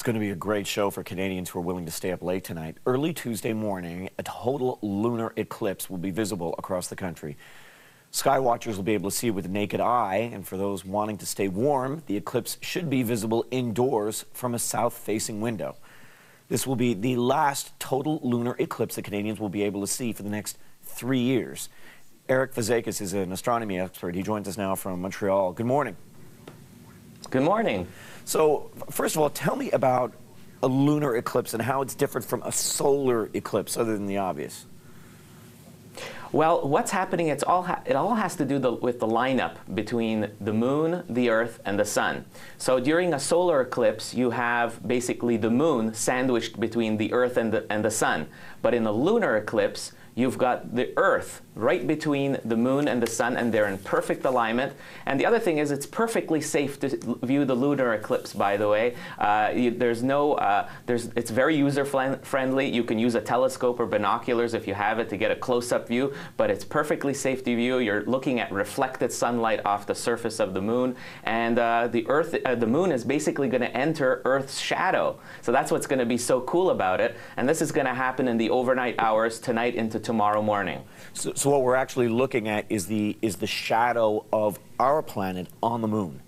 going to be a great show for Canadians who are willing to stay up late tonight. Early Tuesday morning, a total lunar eclipse will be visible across the country. Sky watchers will be able to see it with the naked eye, and for those wanting to stay warm, the eclipse should be visible indoors from a south-facing window. This will be the last total lunar eclipse that Canadians will be able to see for the next 3 years. Eric Fazakis is an astronomy expert. He joins us now from Montreal. Good morning. Good morning. So, first of all, tell me about a lunar eclipse and how it's different from a solar eclipse, other than the obvious. Well, what's happening, it all has to do with the lineup between the moon, the earth, and the sun. So during a solar eclipse, you have basically the moon sandwiched between the earth and the sun. But in a lunar eclipse, you've got the earth right between the moon and the sun, and they're in perfect alignment. And the other thing is, it's perfectly safe to view the lunar eclipse, by the way. It's very user-friendly. You can use a telescope or binoculars if you have it to get a close-up view, but it's perfectly safe to view. You're looking at reflected sunlight off the surface of the moon, and the moon is basically going to enter Earth's shadow. So that's what's going to be so cool about it. And this is going to happen in the overnight hours tonight into tomorrow morning. So what we're actually looking at is the shadow of our planet on the moon.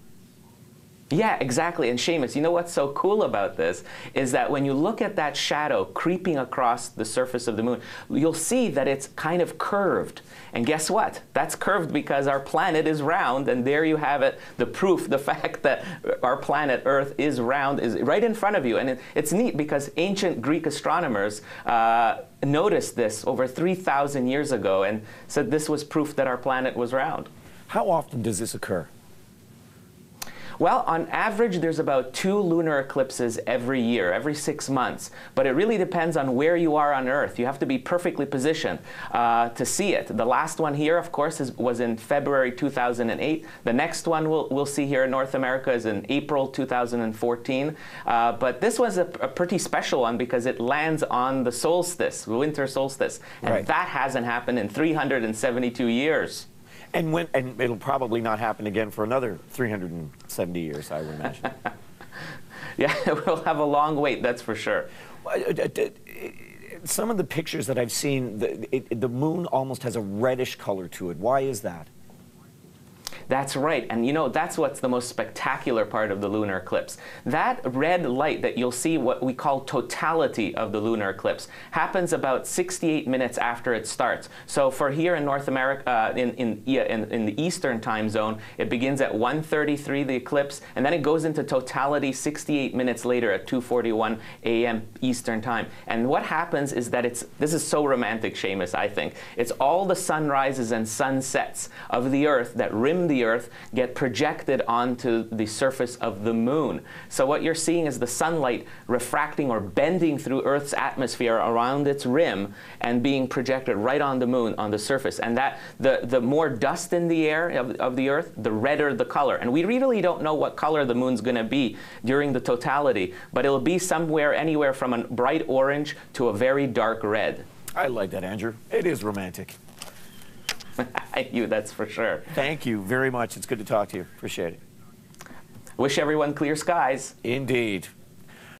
Yeah, exactly. And Seamus, you know what's so cool about this is that when you look at that shadow creeping across the surface of the moon, you'll see that it's kind of curved. And guess what? That's curved because our planet is round, and there you have it, the proof, the fact that our planet Earth is round is right in front of you. And it's neat because ancient Greek astronomers noticed this over 3,000 years ago and said this was proof that our planet was round. How often does this occur? Well, on average, there's about 2 lunar eclipses every year, every 6 months. But it really depends on where you are on Earth. You have to be perfectly positioned to see it. The last one here, of course, was in February 2008. The next one we'll see here in North America is in April 2014. But this was a pretty special one because it lands on the solstice, the winter solstice. And right. That hasn't happened in 372 years. And it'll probably not happen again for another 370 years, I would imagine. Yeah, we'll have a long wait, that's for sure. Some of the pictures that I've seen, the moon almost has a reddish color to it. Why is that? That's right, and you know, that's what's the most spectacular part of the lunar eclipse. That red light that you'll see, what we call totality of the lunar eclipse, happens about 68 minutes after it starts. So for here in North America, in the Eastern time zone, it begins at 1:33, the eclipse, and then it goes into totality 68 minutes later at 2:41 a.m. Eastern time. And what happens is that this is so romantic, Seamus, I think. It's all the sunrises and sunsets of the Earth that rim the Earth get projected onto the surface of the moon. So what you're seeing is the sunlight refracting or bending through Earth's atmosphere around its rim and being projected right on the moon, on the surface. And that the more dust in the air of the Earth, the redder the color. And we really don't know what color the moon's going to be during the totality, but it'll be anywhere from a bright orange to a very dark red. I like that, Andrew. It is romantic. That's for sure. Thank you very much. It's good to talk to you. Appreciate it. Wish everyone clear skies. Indeed.